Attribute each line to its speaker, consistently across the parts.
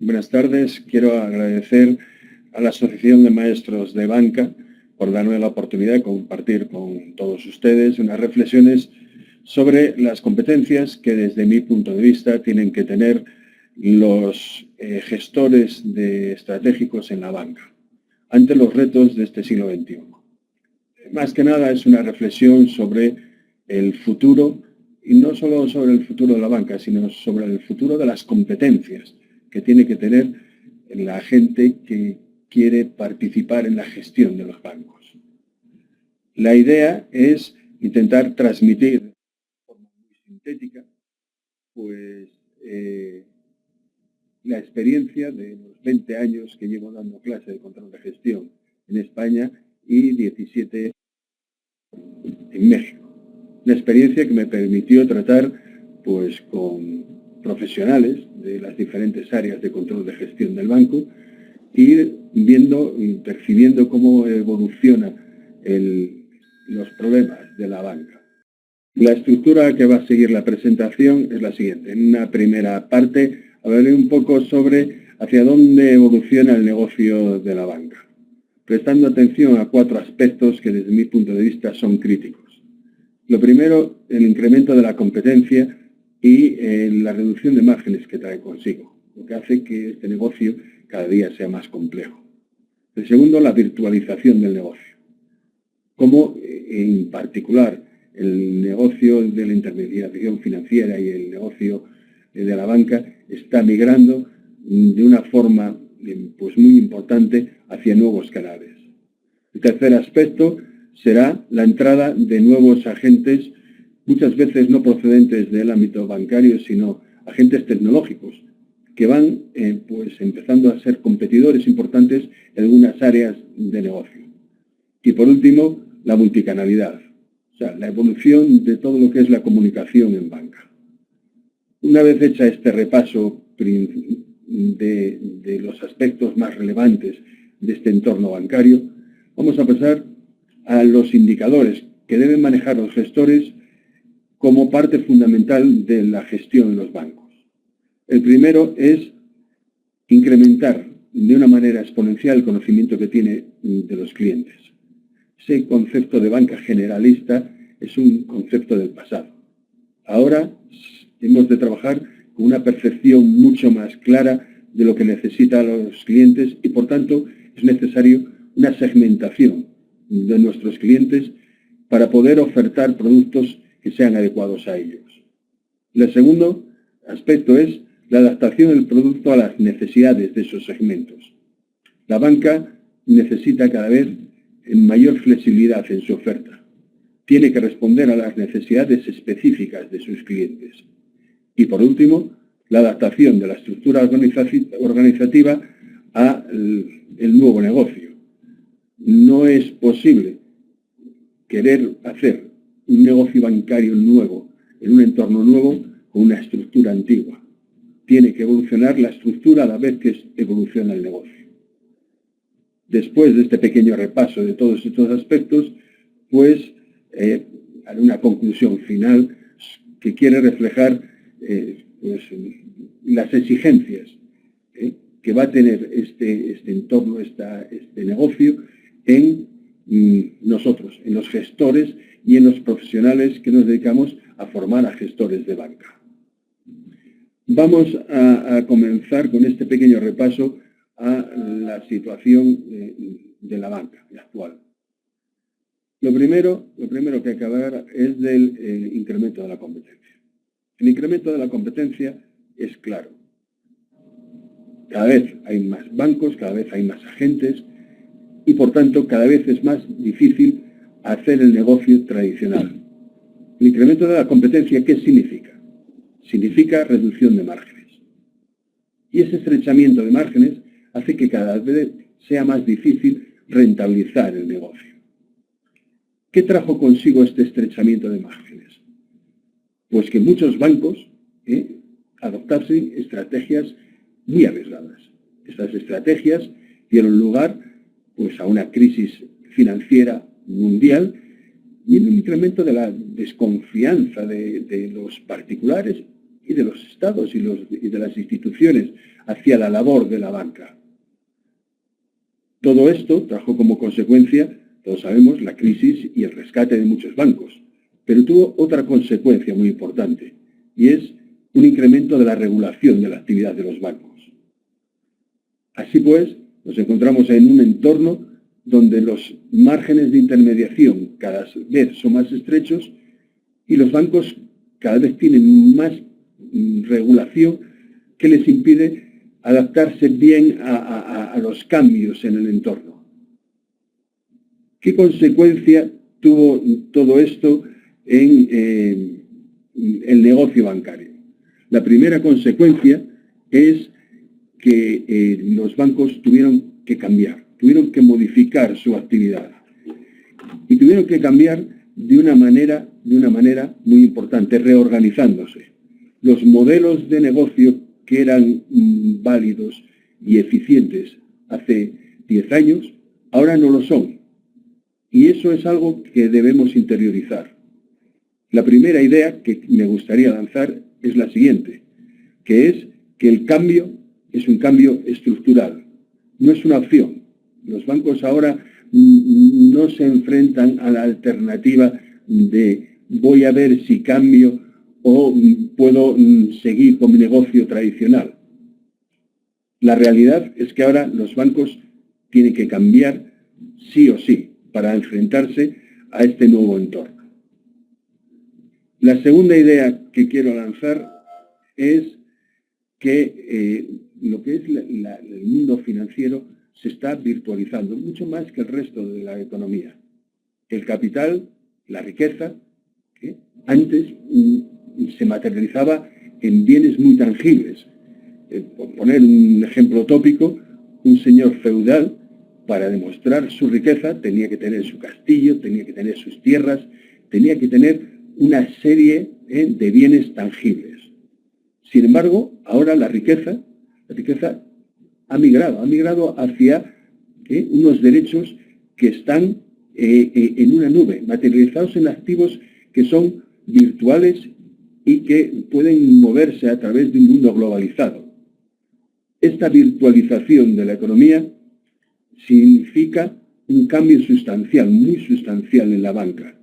Speaker 1: Buenas tardes. Quiero agradecer a la Asociación de Maestros de Banca por darme la oportunidad de compartir con todos ustedes unas reflexiones sobre las competencias que desde mi punto de vista tienen que tener los gestores estratégicos en la banca ante los retos de este siglo XXI. Más que nada es una reflexión sobre el futuro, y no solo sobre el futuro de la banca, sino sobre el futuro de las competencias que tiene que tener la gente que quiere participar en la gestión de los bancos. La idea es intentar transmitir de forma muy sintética pues, la experiencia de los 20 años que llevo dando clase de control de gestión en España y 17 en México. Una experiencia que me permitió tratar pues, con profesionales de las diferentes áreas de control de gestión del banco, ir viendo y percibiendo cómo evolucionan los problemas de la banca. La estructura que va a seguir la presentación es la siguiente. En una primera parte hablaré un poco sobre hacia dónde evoluciona el negocio de la banca, prestando atención a 4 aspectos que desde mi punto de vista son críticos. Lo primero, el incremento de la competencia y la reducción de márgenes que trae consigo, lo que hace que este negocio cada día sea más complejo. El segundo, la virtualización del negocio. Como en particular el negocio de la intermediación financiera y el negocio de la banca está migrando de una forma pues, muy importante hacia nuevos canales. El tercer aspecto será la entrada de nuevos agentes, muchas veces no procedentes del ámbito bancario, sino agentes tecnológicos, que van pues, empezando a ser competidores importantes en algunas áreas de negocio. Y por último, la multicanalidad, o sea, la evolución de todo lo que es la comunicación en banca. Una vez hecha este repaso de los aspectos más relevantes de este entorno bancario, vamos a pasar a los indicadores que deben manejar los gestores como parte fundamental de la gestión en los bancos. El primero es incrementar de una manera exponencial el conocimiento que tiene de los clientes. Ese concepto de banca generalista es un concepto del pasado. Ahora hemos de trabajar con una percepción mucho más clara de lo que necesitan los clientes y, por tanto, es necesario una segmentación de nuestros clientes para poder ofertar productos que sean adecuados a ellos. El segundo aspecto es la adaptación del producto a las necesidades de esos segmentos. La banca necesita cada vez mayor flexibilidad en su oferta. Tiene que responder a las necesidades específicas de sus clientes. Y por último, la adaptación de la estructura organizativa al nuevo negocio. No es posible querer hacer un negocio bancario nuevo en un entorno nuevo con una estructura antigua. Tiene que evolucionar la estructura a la vez que evoluciona el negocio. Después de este pequeño repaso de todos estos aspectos, pues haré una conclusión final que quiere reflejar pues, las exigencias que va a tener este entorno, este negocio en nosotros, en los gestores y en los profesionales que nos dedicamos a formar a gestores de banca. Vamos a comenzar con este pequeño repaso a la situación de la banca actual. Lo primero que hay que hablar es del incremento de la competencia. El incremento de la competencia es claro. Cada vez hay más bancos, cada vez hay más agentes y, por tanto, cada vez es más difícil hacer el negocio tradicional. El incremento de la competencia, ¿qué significa? Significa reducción de márgenes. Y ese estrechamiento de márgenes hace que cada vez sea más difícil rentabilizar el negocio. ¿Qué trajo consigo este estrechamiento de márgenes? Pues que muchos bancos adoptasen estrategias muy arriesgadas. Estas estrategias dieron lugar pues, a una crisis financiera mundial y un incremento de la desconfianza de los particulares y de los estados y de las instituciones hacia la labor de la banca. Todo esto trajo como consecuencia, todos sabemos, la crisis y el rescate de muchos bancos, pero tuvo otra consecuencia muy importante, y es un incremento de la regulación de la actividad de los bancos. Así pues, nos encontramos en un entorno donde los márgenes de intermediación cada vez son más estrechos y los bancos cada vez tienen más regulación que les impide adaptarse bien a los cambios en el entorno. ¿Qué consecuencia tuvo todo esto en el negocio bancario? La primera consecuencia es que los bancos tuvieron que cambiar, tuvieron que modificar su actividad y tuvieron que cambiar de una manera muy importante, reorganizándose. Los modelos de negocio que eran válidos y eficientes hace 10 años, ahora no lo son. Y eso es algo que debemos interiorizar. La primera idea que me gustaría lanzar es la siguiente, que es que el cambio es un cambio estructural, no es una opción. Los bancos ahora no se enfrentan a la alternativa de voy a ver si cambio o puedo seguir con mi negocio tradicional. La realidad es que ahora los bancos tienen que cambiar sí o sí para enfrentarse a este nuevo entorno. La segunda idea que quiero lanzar es que lo que es el mundo financiero se está virtualizando mucho más que el resto de la economía. El capital, la riqueza, antes se materializaba en bienes muy tangibles. Por poner un ejemplo tópico, un señor feudal, para demostrar su riqueza, tenía que tener su castillo, tenía que tener sus tierras, tenía que tener una serie de bienes tangibles. Sin embargo, ahora la riqueza ha migrado hacia unos derechos que están en una nube, materializados en activos que son virtuales y que pueden moverse a través de un mundo globalizado. Esta virtualización de la economía significa un cambio sustancial, muy sustancial en la banca.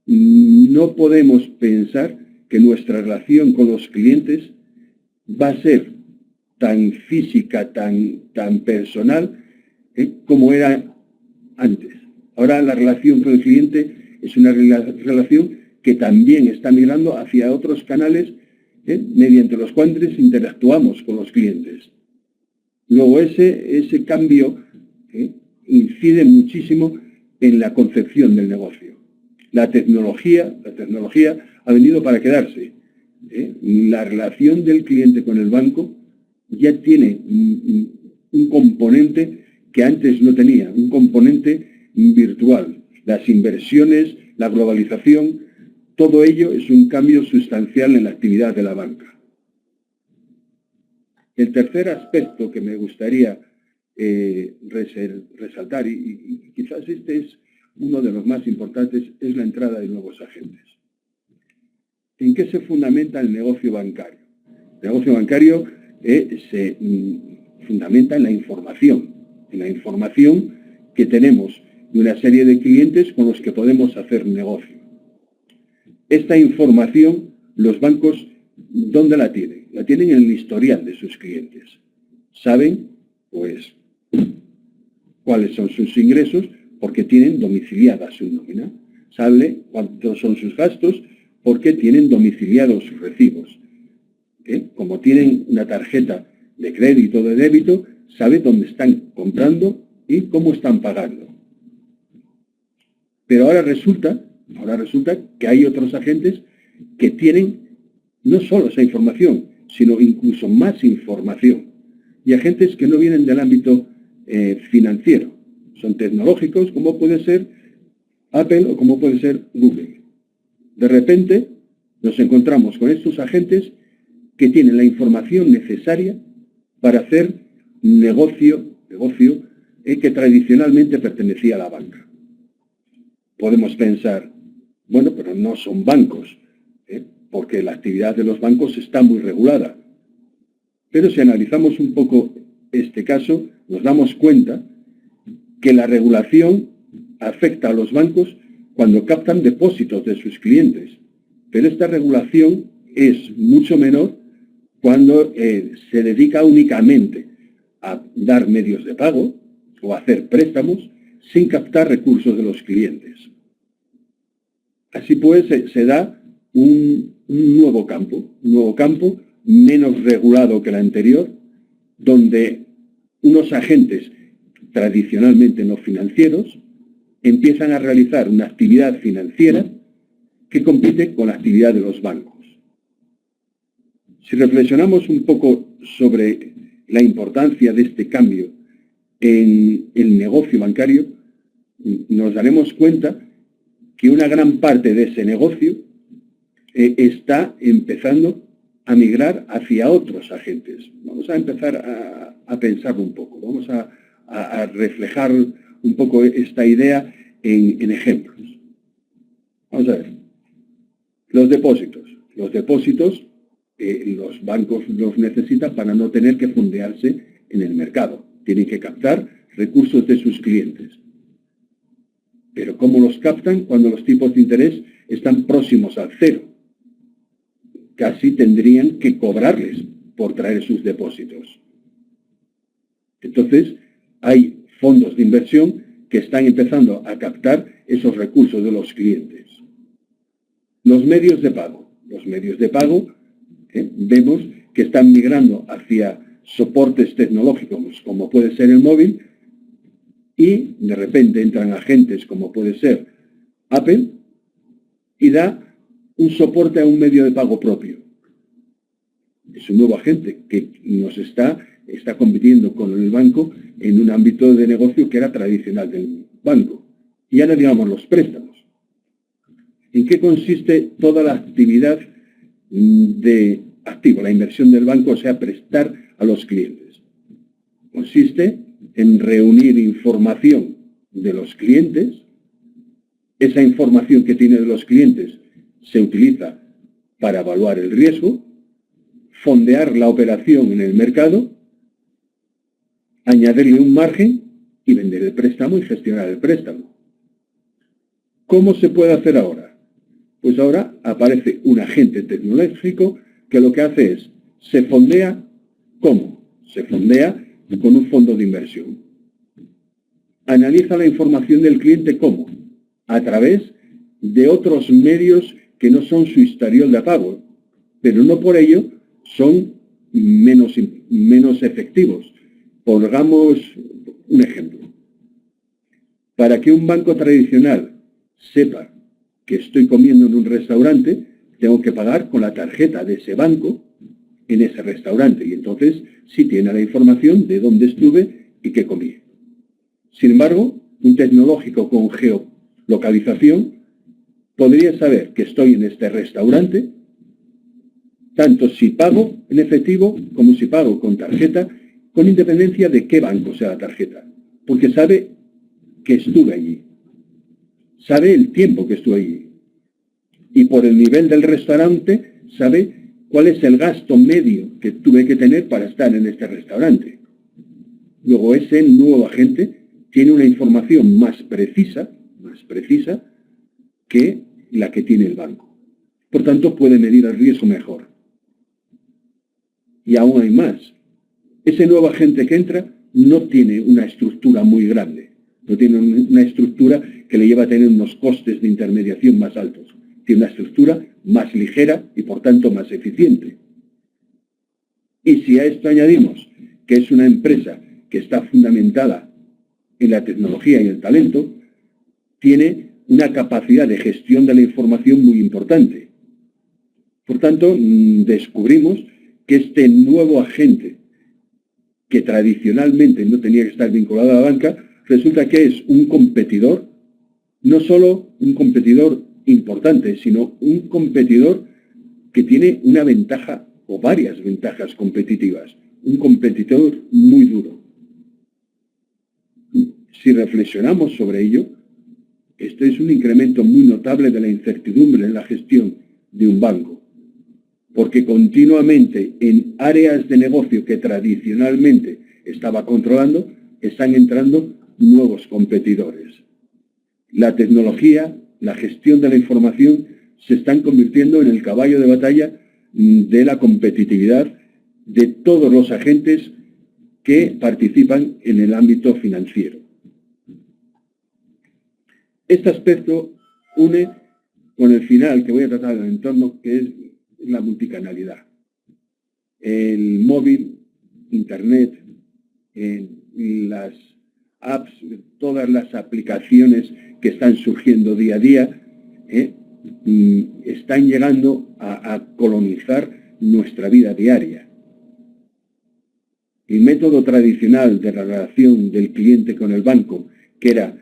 Speaker 1: No podemos pensar que nuestra relación con los clientes va a ser tan física, tan personal, como era antes. Ahora la relación con el cliente es una relación que también está migrando hacia otros canales mediante los cuales interactuamos con los clientes. Luego ese cambio incide muchísimo en la concepción del negocio. La tecnología ha venido para quedarse. La relación del cliente con el banco ya tiene un componente que antes no tenía, un componente virtual. Las inversiones, la globalización, todo ello es un cambio sustancial en la actividad de la banca. El tercer aspecto que me gustaría resaltar, y quizás este es uno de los más importantes, es la entrada de nuevos agentes. ¿En qué se fundamenta el negocio bancario? El negocio bancario se fundamenta en la información que tenemos de una serie de clientes con los que podemos hacer negocio. Esta información, los bancos, ¿dónde la tienen? La tienen en el historial de sus clientes. Saben, pues, cuáles son sus ingresos porque tienen domiciliada su nómina. Saben cuántos son sus gastos porque tienen domiciliados sus recibos. Como tienen una tarjeta de crédito o de débito, sabe dónde están comprando y cómo están pagando. Pero ahora resulta que hay otros agentes que tienen no solo esa información, sino incluso más información. Y agentes que no vienen del ámbito financiero. Son tecnológicos, como puede ser Apple o como puede ser Google. De repente nos encontramos con estos agentes que tienen la información necesaria para hacer negocio que tradicionalmente pertenecía a la banca. Podemos pensar, bueno, pero no son bancos. porque la actividad de los bancos está muy regulada. Pero si analizamos un poco este caso, nos damos cuenta que la regulación afecta a los bancos cuando captan depósitos de sus clientes. Pero esta regulación es mucho menor cuando se dedica únicamente a dar medios de pago o a hacer préstamos sin captar recursos de los clientes. Así pues, se da un nuevo campo menos regulado que el anterior, donde unos agentes tradicionalmente no financieros empiezan a realizar una actividad financiera que compite con la actividad de los bancos. Si reflexionamos un poco sobre la importancia de este cambio en el negocio bancario, nos daremos cuenta que una gran parte de ese negocio está empezando a migrar hacia otros agentes. Vamos a empezar a pensarlo un poco, vamos a reflejar un poco esta idea en ejemplos. Vamos a ver. Los depósitos. Los depósitos los bancos los necesitan para no tener que fondearse en el mercado. Tienen que captar recursos de sus clientes. Pero ¿cómo los captan cuando los tipos de interés están próximos al cero? Casi tendrían que cobrarles por traer sus depósitos. Entonces, hay fondos de inversión que están empezando a captar esos recursos de los clientes. Los medios de pago. Los medios de pago vemos que están migrando hacia soportes tecnológicos como puede ser el móvil y de repente entran agentes como puede ser Apple y da un soporte a un medio de pago propio. Es un nuevo agente que nos está compitiendo con el banco en un ámbito de negocio que era tradicional del banco. Y ahora digamos los préstamos. ¿En qué consiste toda la actividad de activo, la inversión del banco, o sea, prestar a los clientes? Consiste en reunir información de los clientes. Esa información que tiene de los clientes se utiliza para evaluar el riesgo, fondear la operación en el mercado, añadirle un margen y vender el préstamo y gestionar el préstamo. ¿Cómo se puede hacer ahora? Pues ahora aparece un agente tecnológico que lo que hace es, se fondea, ¿cómo? Se fondea con un fondo de inversión. Analiza la información del cliente, ¿cómo? A través de otros medios que no son su historial de pago, pero no por ello son menos efectivos. Pongamos un ejemplo. Para que un banco tradicional sepa que estoy comiendo en un restaurante, tengo que pagar con la tarjeta de ese banco en ese restaurante. Y entonces sí tiene la información de dónde estuve y qué comí. Sin embargo, un tecnológico con geolocalización podría saber que estoy en este restaurante, tanto si pago en efectivo como si pago con tarjeta, con independencia de qué banco sea la tarjeta, porque sabe que estuve allí, sabe el tiempo que estuve allí, y por el nivel del restaurante sabe cuál es el gasto medio que tuve que tener para estar en este restaurante. Luego ese nuevo agente tiene una información más precisa que la que tiene el banco. Por tanto, puede medir el riesgo mejor. Y aún hay más. Ese nuevo agente que entra no tiene una estructura muy grande. No tiene una estructura que le lleva a tener unos costes de intermediación más altos. Tiene una estructura más ligera y, por tanto, más eficiente. Y si a esto añadimos que es una empresa que está fundamentada en la tecnología y el talento, tiene una capacidad de gestión de la información muy importante. Por tanto, descubrimos que este nuevo agente, que tradicionalmente no tenía que estar vinculado a la banca, resulta que es un competidor, no solo un competidor importante, sino un competidor que tiene una ventaja o varias ventajas competitivas, un competidor muy duro. Si reflexionamos sobre ello, este es un incremento muy notable de la incertidumbre en la gestión de un banco. porque continuamente en áreas de negocio que tradicionalmente estaba controlando, están entrando nuevos competidores. La tecnología, la gestión de la información se están convirtiendo en el caballo de batalla de la competitividad de todos los agentes que participan en el ámbito financiero. Este aspecto une con el final que voy a tratar del entorno, que es la multicanalidad. El móvil, Internet, las apps, todas las aplicaciones que están surgiendo día a día, están llegando a colonizar nuestra vida diaria. El método tradicional de la relación del cliente con el banco, que era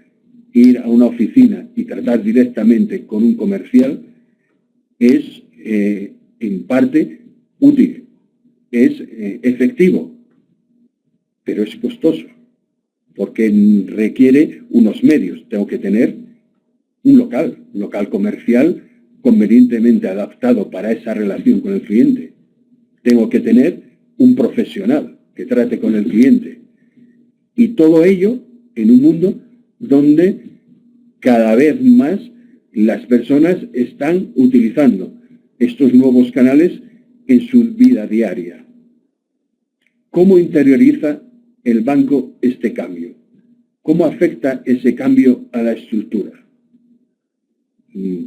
Speaker 1: ir a una oficina y tratar directamente con un comercial, es en parte útil, es efectivo, pero es costoso, porque requiere unos medios. Tengo que tener un local comercial convenientemente adaptado para esa relación con el cliente. Tengo que tener un profesional que trate con el cliente. Y todo ello en un mundo donde cada vez más las personas están utilizando estos nuevos canales en su vida diaria. ¿Cómo interioriza el banco este cambio? ¿Cómo afecta ese cambio a la estructura?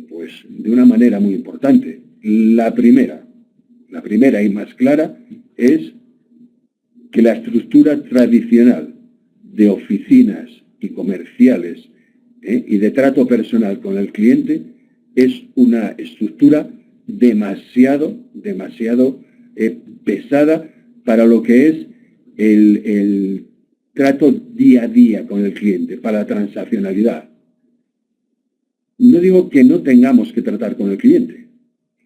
Speaker 1: Pues de una manera muy importante. La primera y más clara es que la estructura tradicional de oficinas y comerciales y de trato personal con el cliente es una estructura demasiado pesada para lo que es el trato día a día con el cliente, para la transaccionalidad. No digo que no tengamos que tratar con el cliente,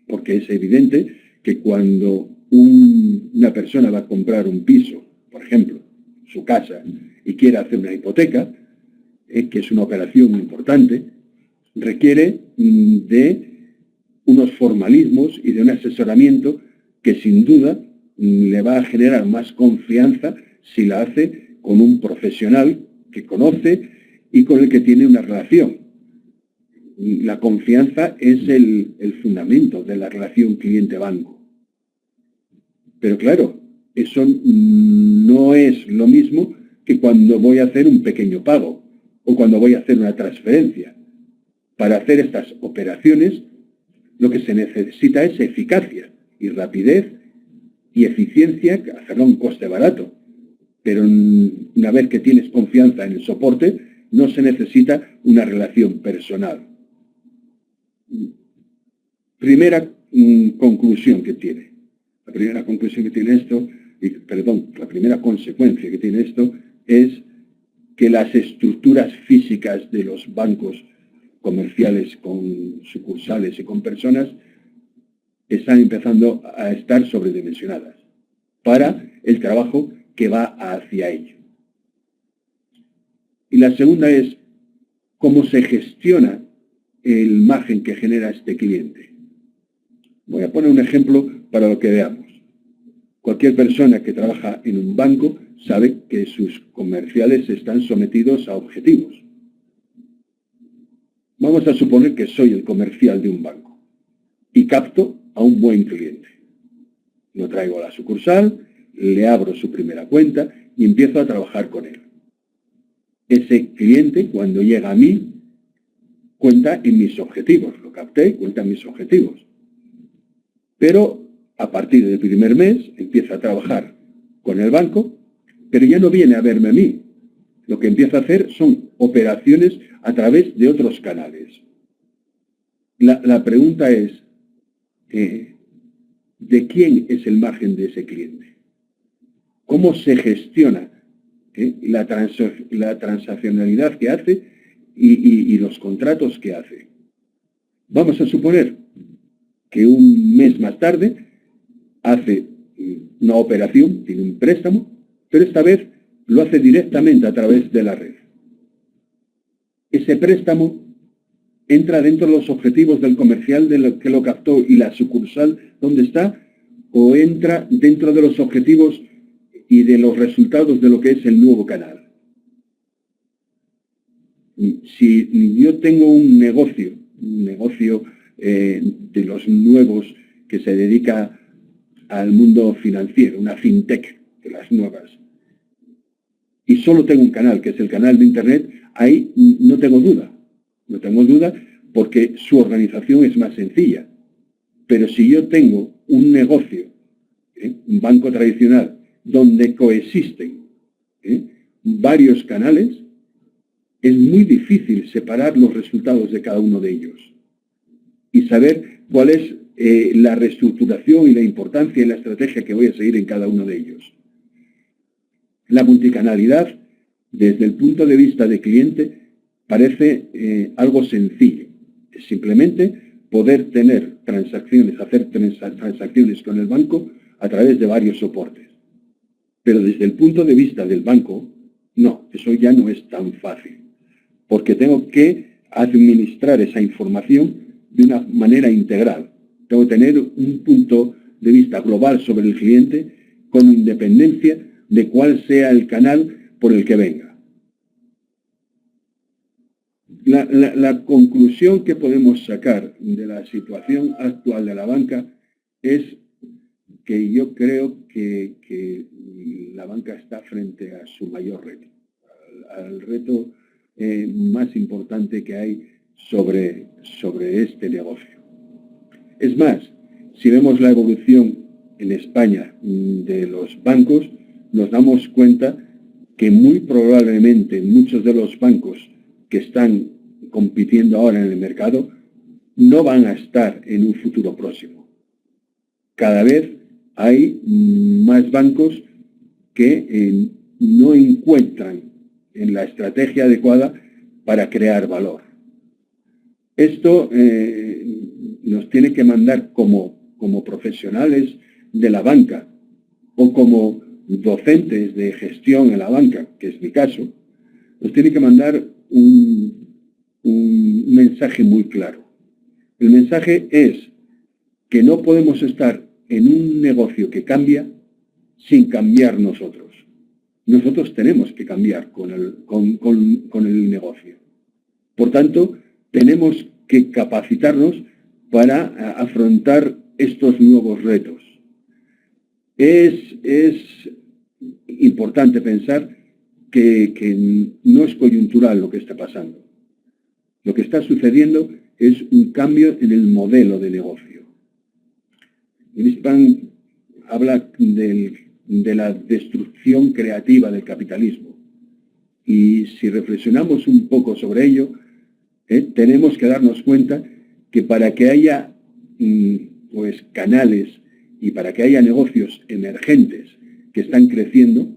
Speaker 1: porque es evidente que cuando una persona va a comprar un piso, por ejemplo, su casa, y quiere hacer una hipoteca, que es una operación importante, requiere de unos formalismos y de un asesoramiento que sin duda le va a generar más confianza si la hace con un profesional que conoce y con el que tiene una relación. La confianza es el fundamento de la relación cliente-banco. Pero claro, eso no es lo mismo que cuando voy a hacer un pequeño pago o cuando voy a hacer una transferencia. Para hacer estas operaciones, lo que se necesita es eficacia y rapidez y eficiencia, hacerlo a un coste barato. Pero una vez que tienes confianza en el soporte, no se necesita una relación personal. Primera conclusión que tiene. La primera conclusión que tiene esto, la primera consecuencia que tiene esto es que las estructuras físicas de los bancos comerciales con sucursales y con personas están empezando a estar sobredimensionadas para el trabajo que va hacia ello. Y la segunda es cómo se gestiona el margen que genera este cliente. Voy a poner un ejemplo para lo que veamos. Cualquier persona que trabaja en un banco sabe que sus comerciales están sometidos a objetivos. Vamos a suponer que soy el comercial de un banco y capto a un buen cliente. Lo traigo a la sucursal, le abro su primera cuenta y empiezo a trabajar con él. Ese cliente, cuando llega a mí, cuenta en mis objetivos. Lo capté, cuenta en mis objetivos. Pero a partir del primer mes empieza a trabajar con el banco, pero ya no viene a verme a mí. Lo que empieza a hacer son operaciones a través de otros canales. La pregunta es, ¿de quién es el margen de ese cliente? ¿Cómo se gestiona la transaccionalidad que hace y los contratos que hace? Vamos a suponer que un mes más tarde hace una operación, tiene un préstamo, pero esta vez lo hace directamente a través de la red. Ese préstamo entra dentro de los objetivos del comercial que lo captó y la sucursal donde está o entra dentro de los objetivos y de los resultados de lo que es el nuevo canal. Si yo tengo un negocio de los nuevos que se dedica al mundo financiero, una fintech de las nuevas, y solo tengo un canal, que es el canal de Internet, ahí no tengo duda. No tengo duda porque su organización es más sencilla. Pero si yo tengo un negocio, un banco tradicional, donde coexisten varios canales, es muy difícil separar los resultados de cada uno de ellos y saber cuál es la reestructuración y la importancia y la estrategia que voy a seguir en cada uno de ellos. La multicanalidad, desde el punto de vista de cliente, parece algo sencillo. Es simplemente poder tener transacciones, hacer transacciones con el banco a través de varios soportes. Pero desde el punto de vista del banco, no, eso ya no es tan fácil, porque tengo que administrar esa información de una manera integral. Tengo que tener un punto de vista global sobre el cliente con independencia de cuál sea el canal por el que venga. La conclusión que podemos sacar de la situación actual de la banca es que yo creo que la banca está frente a su mayor reto, al reto más importante que hay sobre este negocio. Es más, si vemos la evolución en España de los bancos, nos damos cuenta que muy probablemente muchos de los bancos que están compitiendo ahora en el mercado no van a estar en un futuro próximo. Cada vez hay más bancos que no encuentran en la estrategia adecuada para crear valor. Esto nos tiene que mandar como profesionales de la banca o como docentes de gestión en la banca, que es mi caso, nos tiene que mandar un mensaje muy claro. El mensaje es que no podemos estar en un negocio que cambia sin cambiar nosotros. Nosotros tenemos que cambiar con el negocio. Por tanto, tenemos que capacitarnos para afrontar estos nuevos retos. Es importante pensar que no es coyuntural lo que está pasando. Lo que está sucediendo es un cambio en el modelo de negocio. Greenspan habla de la destrucción creativa del capitalismo. Y si reflexionamos un poco sobre ello, tenemos que darnos cuenta que para que haya pues canales y para que haya negocios emergentes que están creciendo,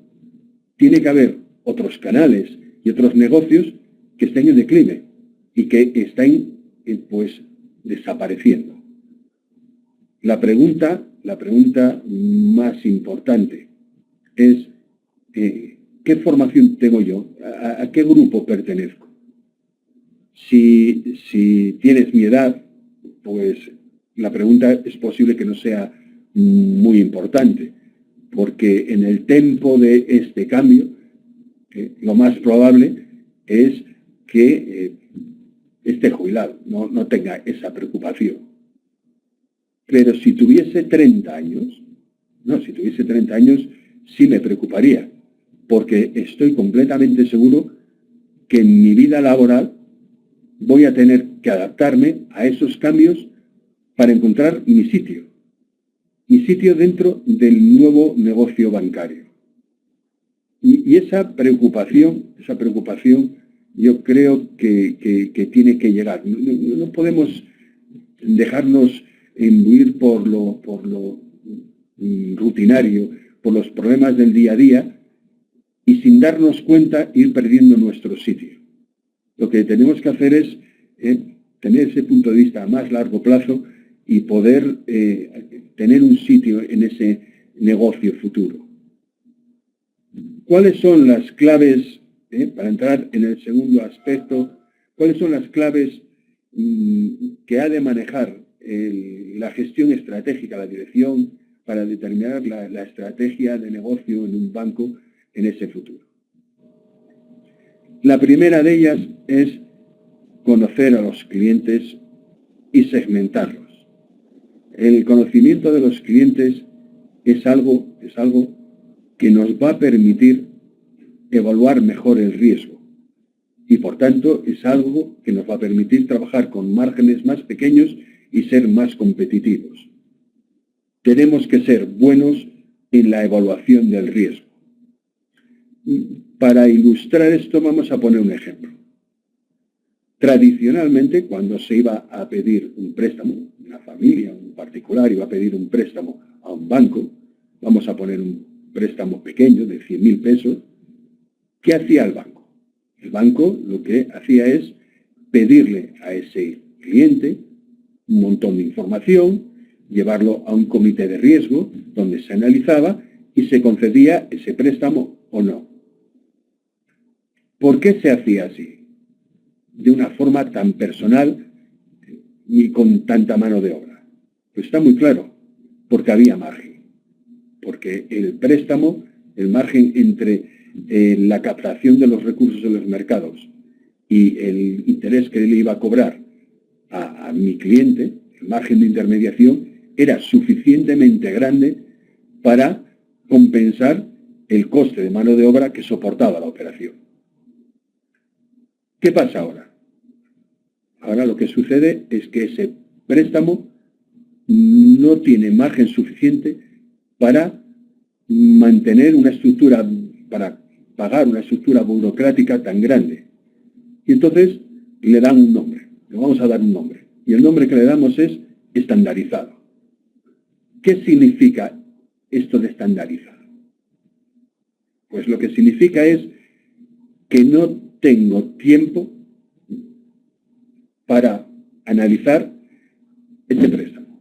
Speaker 1: tiene que haber otros canales y otros negocios que estén en declive y que estén pues desapareciendo. La pregunta más importante es ¿qué formación tengo yo? ¿A qué grupo pertenezco? Si tienes mi edad, pues la pregunta es posible que no sea muy importante, porque en el tempo de este cambio, lo más probable es que esté jubilado, no tenga esa preocupación. Pero si tuviese 30 años, sí me preocuparía, porque estoy completamente seguro que en mi vida laboral voy a tener que adaptarme a esos cambios para encontrar mi sitio dentro del nuevo negocio bancario. Y esa preocupación yo creo que tiene que llegar. No podemos dejarnos imbuir por lo rutinario, por los problemas del día a día, y sin darnos cuenta ir perdiendo nuestro sitio. Lo que tenemos que hacer es tener ese punto de vista a más largo plazo y poder tener un sitio en ese negocio futuro. ¿Cuáles son las claves, para entrar en el segundo aspecto, cuáles son las claves que ha de manejar la gestión estratégica, la dirección para determinar la estrategia de negocio en un banco en ese futuro. La primera de ellas es conocer a los clientes y segmentarlos. El conocimiento de los clientes es algo que nos va a permitir evaluar mejor el riesgo y, por tanto, es algo que nos va a permitir trabajar con márgenes más pequeños y ser más competitivos. Tenemos que ser buenos en la evaluación del riesgo. Para ilustrar esto vamos a poner un ejemplo. Tradicionalmente, cuando se iba a pedir un préstamo, una familia, un particular iba a pedir un préstamo a un banco, vamos a poner un préstamo pequeño de 100.000 pesos, ¿qué hacía el banco? El banco lo que hacía es pedirle a ese cliente un montón de información, llevarlo a un comité de riesgo donde se analizaba y se concedía ese préstamo o no. ¿Por qué se hacía así? De una forma tan personal y con tanta mano de obra. Pues está muy claro, porque había margen. Porque el préstamo, el margen entre la captación de los recursos en los mercados y el interés que le iba a cobrar a mi cliente, el margen de intermediación, era suficientemente grande para compensar el coste de mano de obra que soportaba la operación. ¿Qué pasa ahora? Ahora lo que sucede es que ese préstamo no tiene margen suficiente para mantener una estructura, para pagar una estructura burocrática tan grande. Y entonces le dan un nombre, le vamos a dar un nombre. Y el nombre que le damos es estandarizado. ¿Qué significa esto de estandarizado? Pues lo que significa es que no tengo tiempo para analizar este préstamo.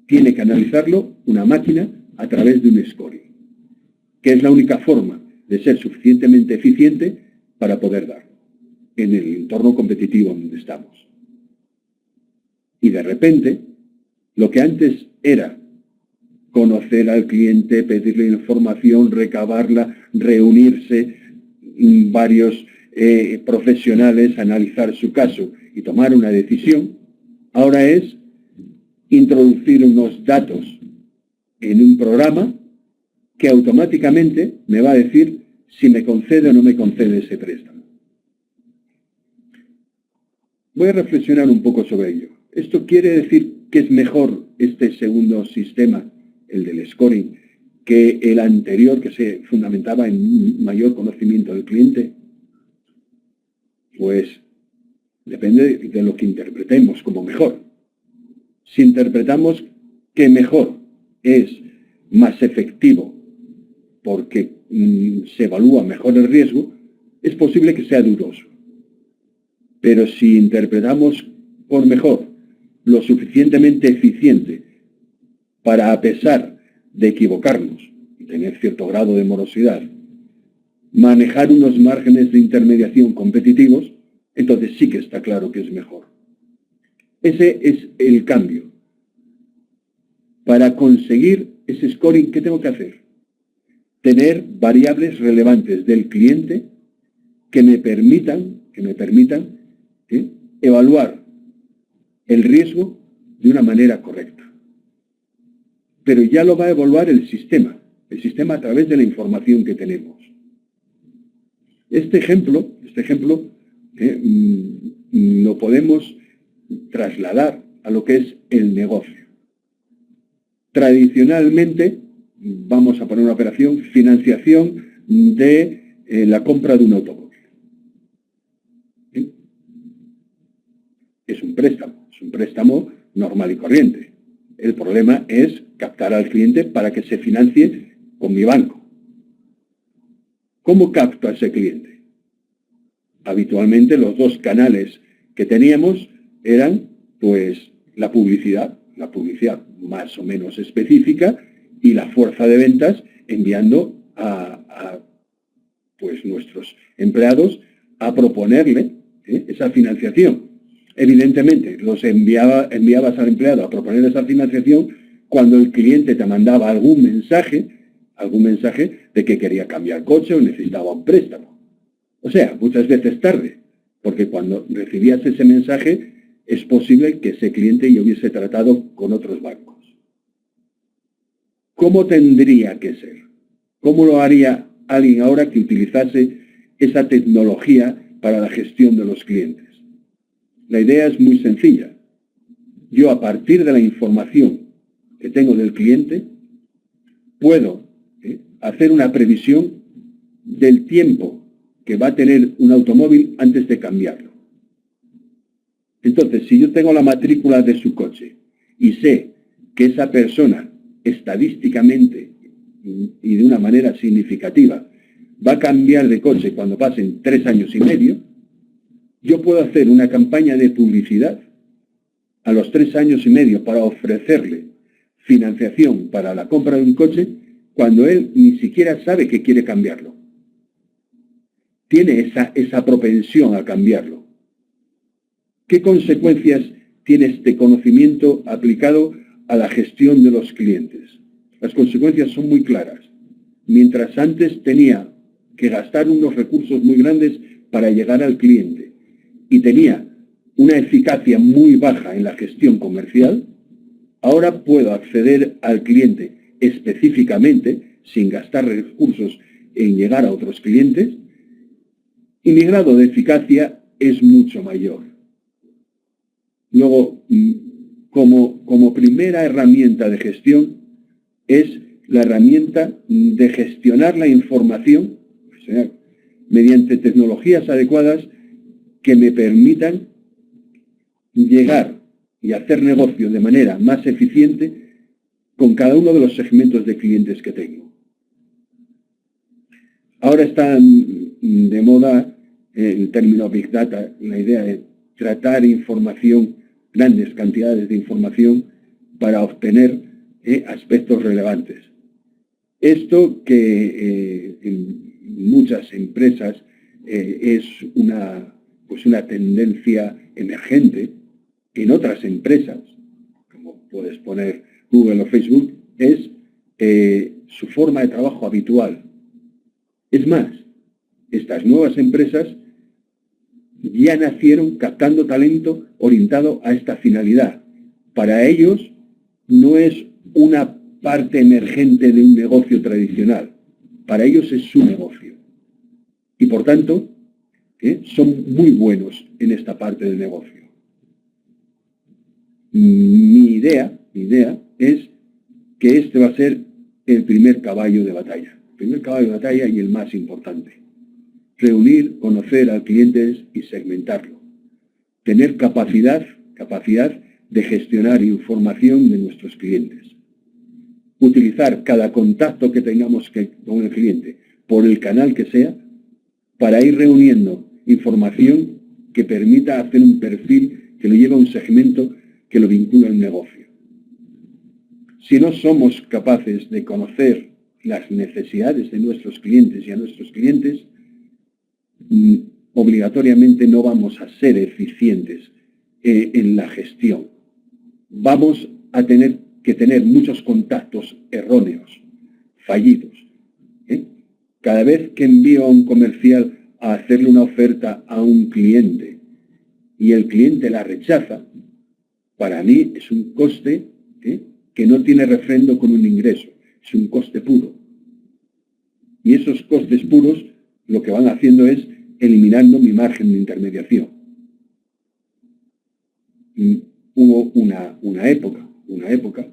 Speaker 1: Tiene que analizarlo una máquina a través de un scoring, que es la única forma de ser suficientemente eficiente para poder darlo en el entorno competitivo donde estamos. Y de repente, lo que antes era conocer al cliente, pedirle información, recabarla, reunirse varios profesionales, analizar su caso y tomar una decisión, ahora es introducir unos datos en un programa que automáticamente me va a decir si me concede o no me concede ese préstamo. Voy a reflexionar un poco sobre ello. ¿Esto quiere decir que es mejor este segundo sistema, el del scoring, que el anterior que se fundamentaba en un mayor conocimiento del cliente? Pues depende de lo que interpretemos como mejor. Si interpretamos que mejor es más efectivo porque se evalúa mejor el riesgo, es posible que sea dudoso. Pero si interpretamos por mejor lo suficientemente eficiente para, a pesar de equivocarnos y tener cierto grado de morosidad, manejar unos márgenes de intermediación competitivos, entonces sí que está claro que es mejor. Ese es el cambio. Para conseguir ese scoring, ¿qué tengo que hacer? Tener variables relevantes del cliente que me permitan evaluar el riesgo de una manera correcta. Pero ya lo va a evaluar el sistema a través de la información que tenemos. Este ejemplo lo podemos trasladar a lo que es el negocio. Tradicionalmente, vamos a poner una operación, financiación de la compra de un automóvil. Es un préstamo normal y corriente. El problema es captar al cliente para que se financie con mi banco. ¿Cómo capto a ese cliente? Habitualmente los dos canales que teníamos eran pues la publicidad más o menos específica y la fuerza de ventas enviando a pues nuestros empleados a proponerle esa financiación. Evidentemente, los enviabas al empleado a proponer esa financiación cuando el cliente te mandaba algún mensaje de que quería cambiar coche o necesitaba un préstamo. O sea, muchas veces tarde, porque cuando recibías ese mensaje es posible que ese cliente ya hubiese tratado con otros bancos. ¿Cómo tendría que ser? ¿Cómo lo haría alguien ahora que utilizase esa tecnología para la gestión de los clientes? La idea es muy sencilla. Yo, a partir de la información que tengo del cliente, puedo hacer una previsión del tiempo que va a tener un automóvil antes de cambiarlo. Entonces, si yo tengo la matrícula de su coche y sé que esa persona estadísticamente y de una manera significativa va a cambiar de coche cuando pasen 3 años y medio, yo puedo hacer una campaña de publicidad a los 3 años y medio para ofrecerle financiación para la compra de un coche cuando él ni siquiera sabe que quiere cambiarlo. Tiene esa propensión a cambiarlo. ¿Qué consecuencias tiene este conocimiento aplicado a la gestión de los clientes? Las consecuencias son muy claras. Mientras antes tenía que gastar unos recursos muy grandes para llegar al cliente y tenía una eficacia muy baja en la gestión comercial, ahora puedo acceder al cliente específicamente, sin gastar recursos en llegar a otros clientes, y mi grado de eficacia es mucho mayor. Luego, como primera herramienta de gestión, es la herramienta de gestionar la información, o sea, mediante tecnologías adecuadas que me permitan llegar y hacer negocio de manera más eficiente con cada uno de los segmentos de clientes que tengo. Ahora está de moda el término Big Data, la idea de tratar información, grandes cantidades de información para obtener aspectos relevantes. Esto que en muchas empresas es una tendencia emergente, en otras empresas, como puedes poner Google o Facebook, es su forma de trabajo habitual. Es más, estas nuevas empresas ya nacieron captando talento orientado a esta finalidad. Para ellos no es una parte emergente de un negocio tradicional. Para ellos es su negocio. Y por tanto, son muy buenos en esta parte del negocio. Mi idea es que este va a ser el primer caballo de batalla. El primer caballo de batalla y el más importante. Reunir, conocer al cliente y segmentarlo. Tener capacidad de gestionar información de nuestros clientes. Utilizar cada contacto que tengamos con el cliente, por el canal que sea, para ir reuniendo información que permita hacer un perfil que lo lleve a un segmento que lo vincula al negocio. Si no somos capaces de conocer las necesidades de nuestros clientes y a nuestros clientes, obligatoriamente no vamos a ser eficientes en la gestión. Vamos a tener que tener muchos contactos erróneos, fallidos. Cada vez que envío a un comercial a hacerle una oferta a un cliente y el cliente la rechaza, para mí es un coste que no tiene refrendo con un ingreso, es un coste puro. Y esos costes puros lo que van haciendo es eliminando mi margen de intermediación. Hubo una época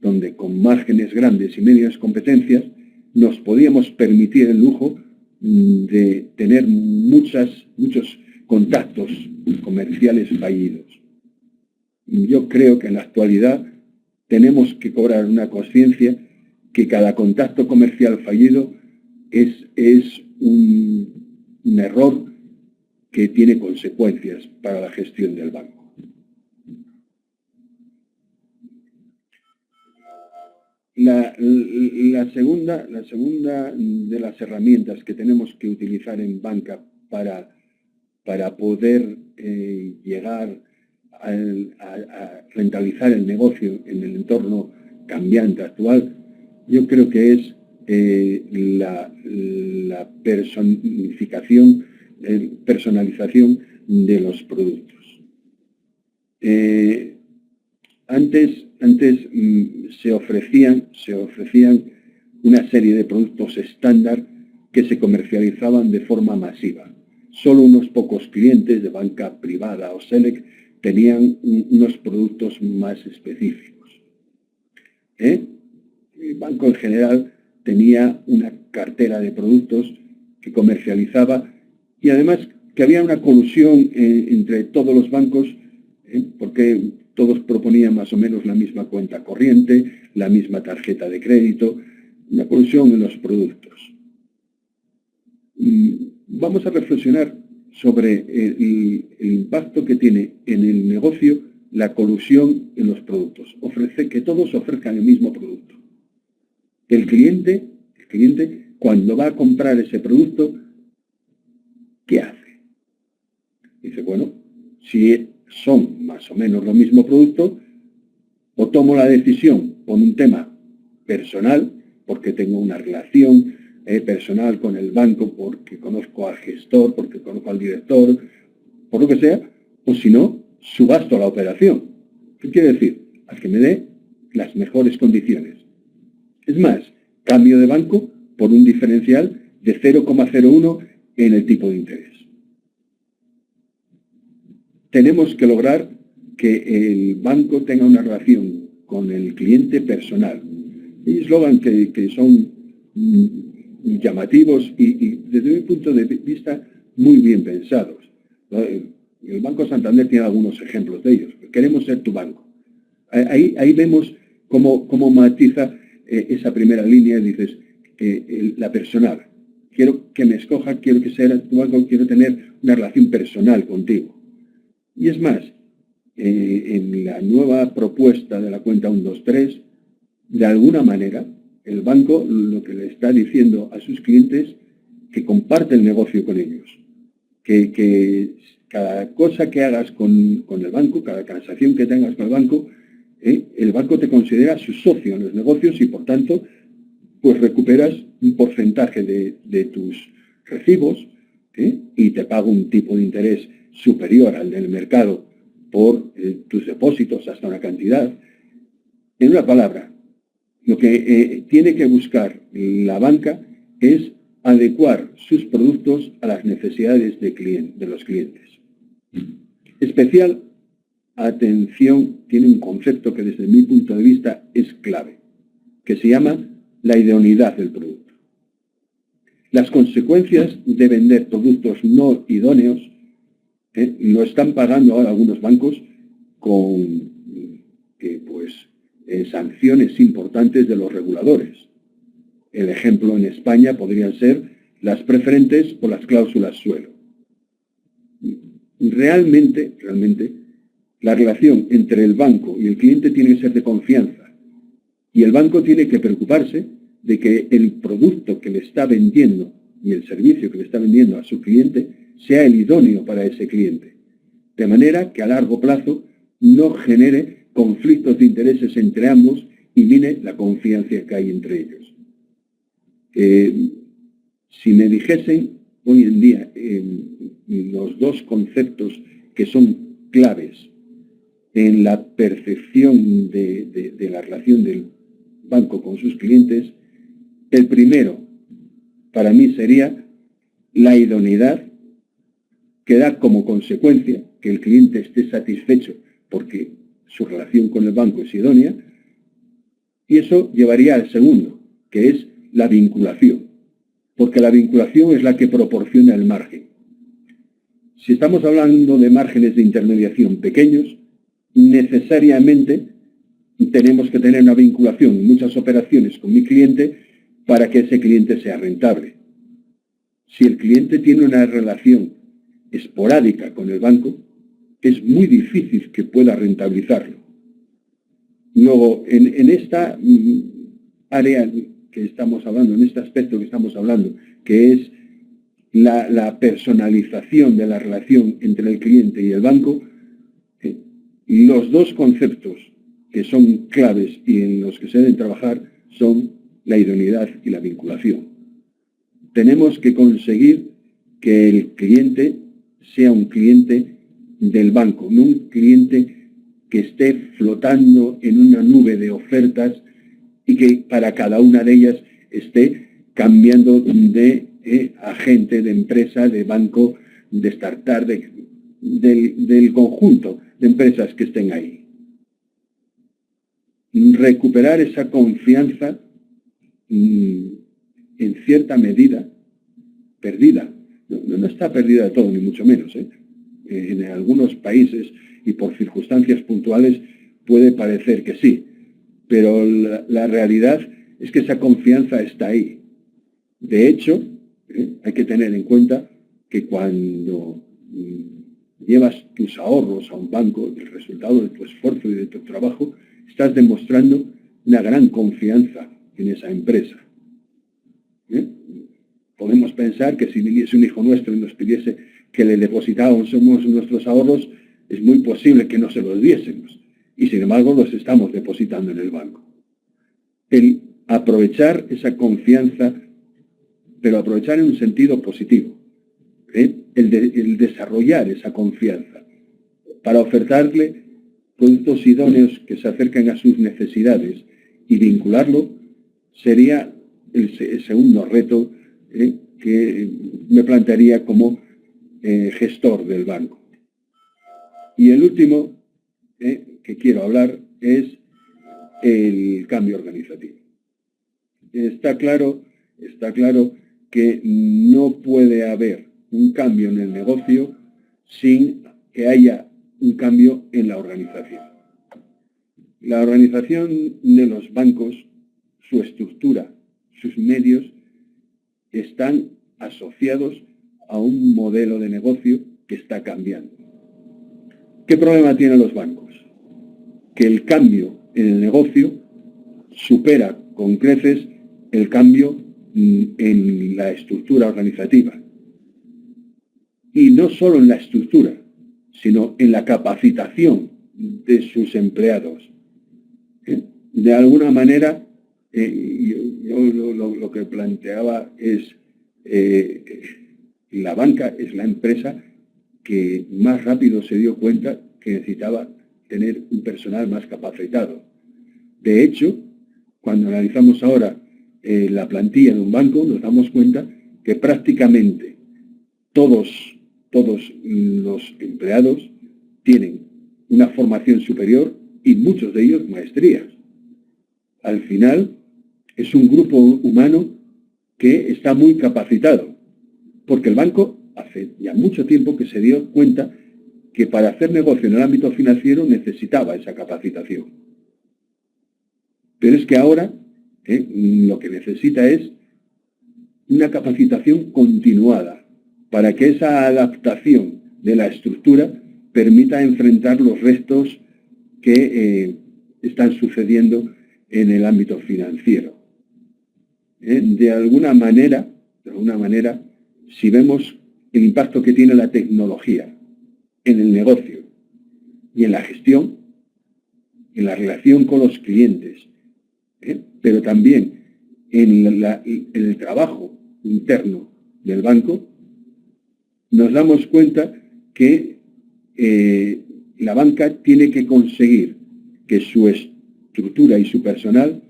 Speaker 1: donde con márgenes grandes y medias competencias nos podíamos permitir el lujo de tener muchos contactos comerciales fallidos. Yo creo que en la actualidad tenemos que cobrar una conciencia que cada contacto comercial fallido es un error que tiene consecuencias para la gestión del banco. La segunda de las herramientas que tenemos que utilizar en banca para poder llegar a rentabilizar el negocio en el entorno cambiante actual, yo creo que es la personalización de los productos. Antes se ofrecían una serie de productos estándar que se comercializaban de forma masiva. Solo unos pocos clientes de banca privada o select tenían unos productos más específicos. El banco en general tenía una cartera de productos que comercializaba y además que había una colusión entre todos los bancos, porque todos proponían más o menos la misma cuenta corriente, la misma tarjeta de crédito, una colusión en los productos. Vamos a reflexionar sobre el impacto que tiene en el negocio la colusión en los productos. Que todos ofrezcan el mismo producto. El cliente, cuando va a comprar ese producto, ¿qué hace? Dice, bueno, si son más o menos lo mismo producto, o tomo la decisión por un tema personal, porque tengo una relación personal con el banco, porque conozco al gestor, porque conozco al director, por lo que sea, o si no, subasto la operación. ¿Qué quiere decir? Al que me dé las mejores condiciones. Es más, cambio de banco por un diferencial de 0,01 en el tipo de interés. Tenemos que lograr que el banco tenga una relación con el cliente personal. Hay eslogan que son llamativos y desde mi punto de vista muy bien pensados. El Banco Santander tiene algunos ejemplos de ellos. Queremos ser tu banco. Ahí vemos cómo matiza esa primera línea. Dices, la personal. Quiero que me escoja, quiero que sea tu banco, quiero tener una relación personal contigo. Y es más, en la nueva propuesta de la cuenta 123, de alguna manera, el banco lo que le está diciendo a sus clientes que comparte el negocio con ellos. Que cada cosa que hagas con el banco, cada transacción que tengas con el banco te considera su socio en los negocios y, por tanto, pues recuperas un porcentaje de tus recibos y te paga un tipo de interés superior al del mercado por tus depósitos hasta una cantidad. En una palabra, lo que tiene que buscar la banca es adecuar sus productos a las necesidades de los clientes. Especial atención tiene un concepto que desde mi punto de vista es clave, que se llama la idoneidad del producto. Las consecuencias de vender productos no idóneos lo están pagando ahora algunos bancos con sanciones importantes de los reguladores. El ejemplo en España podrían ser las preferentes o las cláusulas suelo. Realmente, la relación entre el banco y el cliente tiene que ser de confianza. Y el banco tiene que preocuparse de que el producto que le está vendiendo y el servicio que le está vendiendo a su cliente sea el idóneo para ese cliente. De manera que a largo plazo no genere conflictos de intereses entre ambos y mine la confianza que hay entre ellos. Si me dijesen hoy en día los dos conceptos que son claves en la percepción de la relación del banco con sus clientes, el primero para mí sería la idoneidad, que da como consecuencia que el cliente esté satisfecho porque su relación con el banco es idónea, y eso llevaría al segundo, que es la vinculación, porque la vinculación es la que proporciona el margen. Si estamos hablando de márgenes de intermediación pequeños, necesariamente tenemos que tener una vinculación en muchas operaciones con mi cliente para que ese cliente sea rentable. Si el cliente tiene una relación esporádica con el banco, es muy difícil que pueda rentabilizarlo. Luego, en esta área que estamos hablando, en este aspecto que estamos hablando, que es la personalización de la relación entre el cliente y el banco, los dos conceptos, que son claves y en los que se deben trabajar son la idoneidad y la vinculación. Tenemos que conseguir que el cliente sea un cliente del banco, no un cliente que esté flotando en una nube de ofertas y que para cada una de ellas esté cambiando de agente, de empresa, de banco, de startup, del conjunto de empresas que estén ahí. Recuperar esa confianza en cierta medida perdida. No está perdida de todo, ni mucho menos. En algunos países y por circunstancias puntuales puede parecer que sí, pero la realidad es que esa confianza está ahí. De hecho, hay que tener en cuenta que cuando llevas tus ahorros a un banco, el resultado de tu esfuerzo y de tu trabajo, estás demostrando una gran confianza en esa empresa. Podemos pensar que si viniese un hijo nuestro y nos pidiese que le depositáramos nuestros ahorros, es muy posible que no se los diésemos. Y sin embargo los estamos depositando en el banco. El aprovechar esa confianza, pero aprovechar en un sentido positivo. El desarrollar esa confianza para ofertarle productos idóneos que se acerquen a sus necesidades y vincularlo sería el segundo reto que me plantearía como gestor del banco. Y el último que quiero hablar es el cambio organizativo. Está claro que no puede haber un cambio en el negocio sin que haya un cambio en la organización. La organización de los bancos, su estructura, sus medios, están asociados a un modelo de negocio que está cambiando. ¿Qué problema tienen los bancos? Que el cambio en el negocio supera con creces el cambio en la estructura organizativa. Y no solo en la estructura, sino en la capacitación de sus empleados. De alguna manera, yo lo que planteaba es la banca es la empresa que más rápido se dio cuenta que necesitaba tener un personal más capacitado. De hecho, cuando analizamos ahora la plantilla de un banco, nos damos cuenta que prácticamente todos los empleados tienen una formación superior y muchos de ellos maestrías. Al final, es un grupo humano que está muy capacitado, porque el banco hace ya mucho tiempo que se dio cuenta que para hacer negocio en el ámbito financiero necesitaba esa capacitación. Pero es que ahora lo que necesita es una capacitación continuada para que esa adaptación de la estructura permita enfrentar los retos que están sucediendo en el ámbito financiero. De alguna manera, si vemos el impacto que tiene la tecnología en el negocio y en la gestión, en la relación con los clientes, pero también en el trabajo interno del banco, nos damos cuenta que la banca tiene que conseguir que su estructura y su personal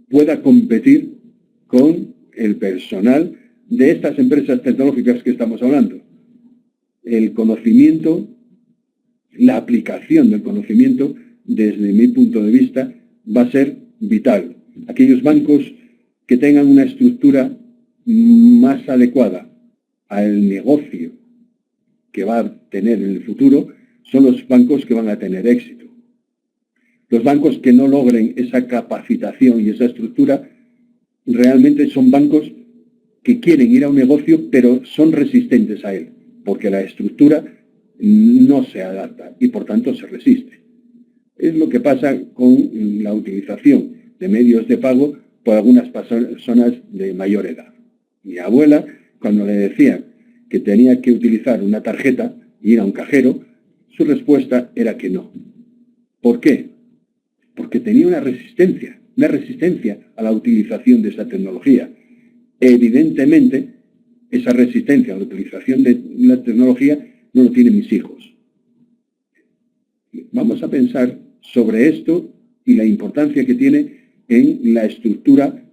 Speaker 1: pueda competir con el personal de estas empresas tecnológicas que estamos hablando. El conocimiento, la aplicación del conocimiento, desde mi punto de vista, va a ser vital. Aquellos bancos que tengan una estructura más adecuada al negocio que va a tener en el futuro son los bancos que van a tener éxito. Los bancos que no logren esa capacitación y esa estructura realmente son bancos que quieren ir a un negocio pero son resistentes a él, porque la estructura no se adapta y por tanto se resiste. Es lo que pasa con la utilización de medios de pago por algunas personas de mayor edad. Mi abuela, cuando le decían que tenía que utilizar una tarjeta e ir a un cajero, su respuesta era que no. ¿Por qué? porque tenía una resistencia a la utilización de esa tecnología. Evidentemente, esa resistencia a la utilización de la tecnología no lo tienen mis hijos. Vamos a pensar sobre esto y la importancia que tiene en la estructura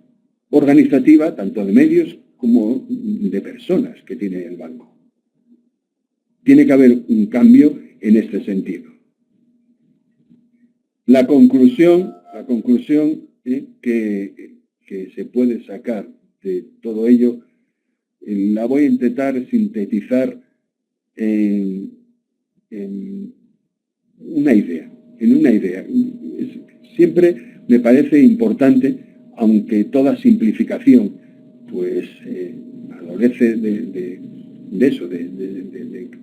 Speaker 1: organizativa, tanto de medios como de personas que tiene el banco. Tiene que haber un cambio en este sentido. La conclusión que se puede sacar de todo ello, la voy a intentar sintetizar en una idea. Siempre me parece importante, aunque toda simplificación pues adolece de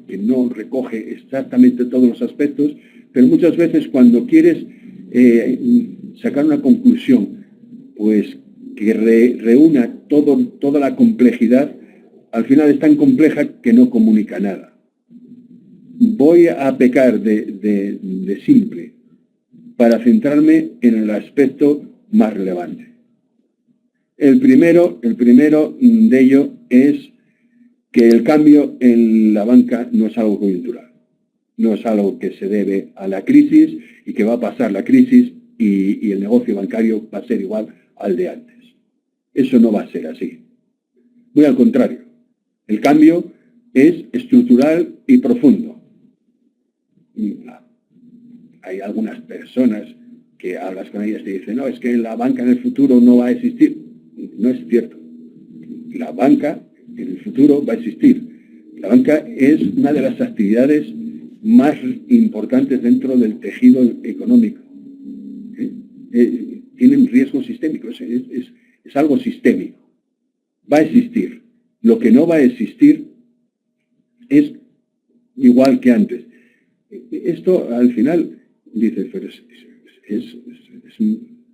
Speaker 1: que no recoge exactamente todos los aspectos, pero muchas veces cuando quieres sacar una conclusión pues que reúna toda la complejidad, al final es tan compleja que no comunica nada. Voy a pecar de simple para centrarme en el aspecto más relevante. El primero de ello es que el cambio en la banca no es algo coyuntural, no es algo que se debe a la crisis y que va a pasar la crisis y el negocio bancario va a ser igual al de antes. Eso no va a ser así. Muy al contrario, el cambio es estructural y profundo. Hay algunas personas que hablas con ellas y te dicen, no, es que la banca en el futuro no va a existir. No es cierto. La banca en el futuro va a existir. La banca es una de las actividades más importantes dentro del tejido económico. Tienen riesgo sistémico, es algo sistémico. Va a existir. Lo que no va a existir es igual que antes. Esto al final dices, pero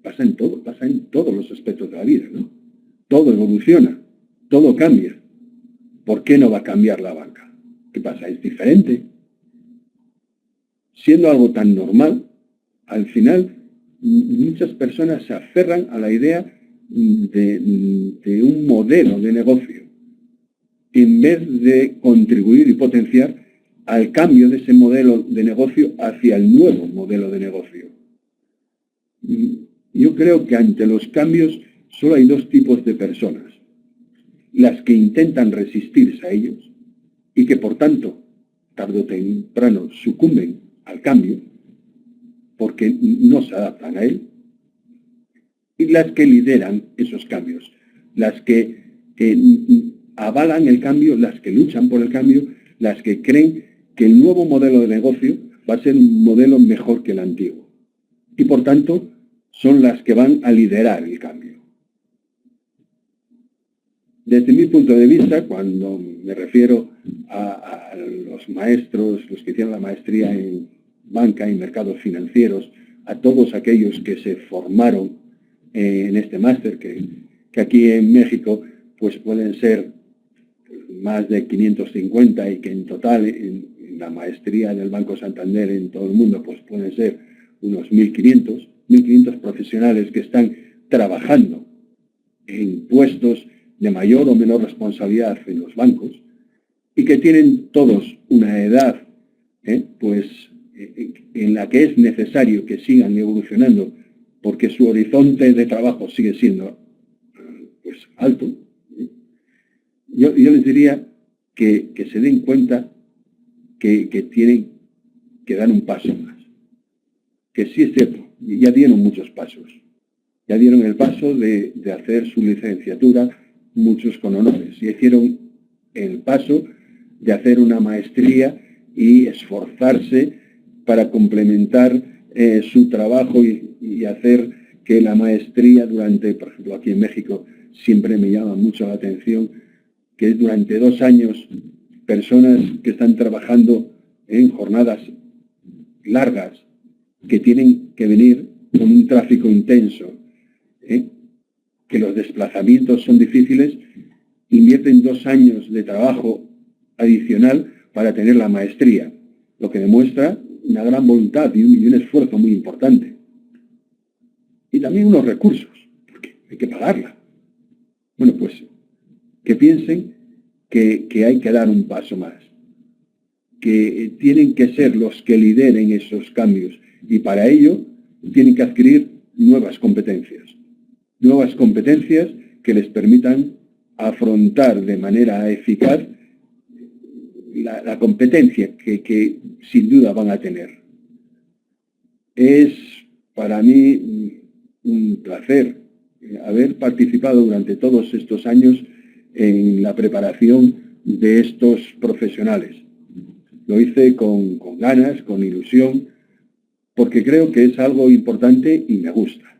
Speaker 1: pasa en todos los aspectos de la vida, ¿no? Todo evoluciona, todo cambia. ¿Por qué no va a cambiar la banca? ¿Qué pasa? ¿Es diferente? Siendo algo tan normal, al final muchas personas se aferran a la idea de un modelo de negocio en vez de contribuir y potenciar al cambio de ese modelo de negocio hacia el nuevo modelo de negocio. Yo creo que ante los cambios solo hay dos tipos de personas. Las que intentan resistirse a ellos y que por tanto, tarde o temprano, sucumben al cambio porque no se adaptan a él, y las que lideran esos cambios, las que avalan el cambio, las que luchan por el cambio, las que creen que el nuevo modelo de negocio va a ser un modelo mejor que el antiguo. Y por tanto, son las que van a liderar el cambio. Desde mi punto de vista, cuando me refiero a los maestros, los que hicieron la maestría en banca y mercados financieros, a todos aquellos que se formaron en este máster, que aquí en México pues pueden ser más de 550 y que en total en la maestría del Banco Santander en todo el mundo pues pueden ser unos 1.500 profesionales que están trabajando en puestos de mayor o menor responsabilidad en los bancos y que tienen todos una edad en la que es necesario que sigan evolucionando porque su horizonte de trabajo sigue siendo pues alto. Yo les diría que se den cuenta que tienen que dar un paso más. Que sí es cierto, ya dieron muchos pasos. Ya dieron el paso de hacer su licenciatura, muchos con honores. Y hicieron el paso de hacer una maestría y esforzarse para complementar su trabajo y hacer que la maestría durante, por ejemplo, aquí en México, siempre me llama mucho la atención, que es durante 2 años, personas que están trabajando en jornadas largas, que tienen que venir con un tráfico intenso, que los desplazamientos son difíciles, invierten 2 años de trabajo adicional para tener la maestría, lo que demuestra una gran voluntad y un esfuerzo muy importante. y también unos recursos, porque hay que pagarla. Bueno, pues que piensen que hay que dar un paso más, que tienen que ser los que lideren esos cambios y para ello tienen que adquirir nuevas competencias que les permitan afrontar de manera eficaz la competencia que sin duda van a tener. Es para mí un placer haber participado durante todos estos años en la preparación de estos profesionales. Lo hice con ganas, con ilusión, porque creo que es algo importante y me gusta.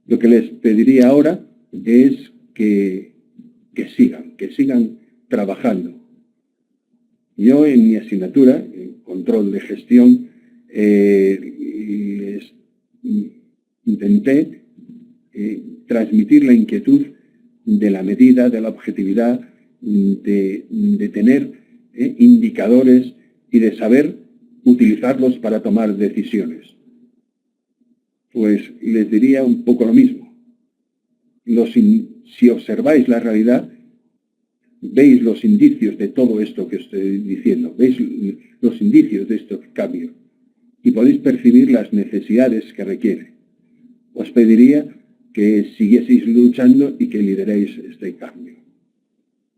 Speaker 1: Lo que les pediría ahora es que sigan trabajando. Yo en mi asignatura, en control de gestión, les intenté transmitir la inquietud de la medida, de la objetividad, de tener indicadores y de saber utilizarlos para tomar decisiones. Pues les diría un poco lo mismo. Si observáis la realidad, veis los indicios de todo esto que estoy diciendo, veis los indicios de estos cambios y podéis percibir las necesidades que requiere. Os pediría que siguieseis luchando y que lideréis este cambio.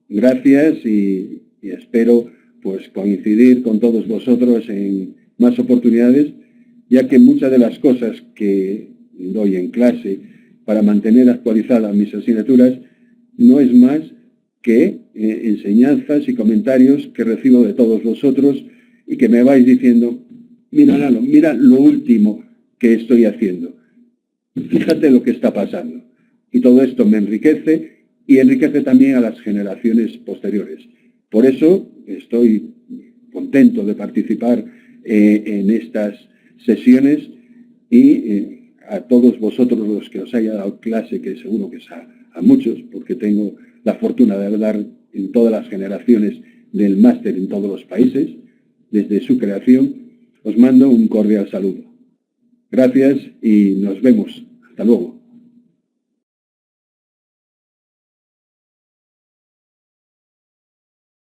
Speaker 1: Gracias y espero pues coincidir con todos vosotros en más oportunidades, ya que muchas de las cosas que doy en clase para mantener actualizadas mis asignaturas no es más que enseñanzas y comentarios que recibo de todos vosotros y que me vais diciendo, mira Lalo, mira lo último que estoy haciendo, fíjate lo que está pasando. Y todo esto me enriquece y enriquece también a las generaciones posteriores. Por eso estoy contento de participar en estas sesiones y a todos vosotros los que os haya dado clase, que seguro que es a muchos, porque tengo la fortuna de dar en todas las generaciones del máster en todos los países, desde su creación, os mando un cordial saludo. Gracias y nos vemos. Hasta luego.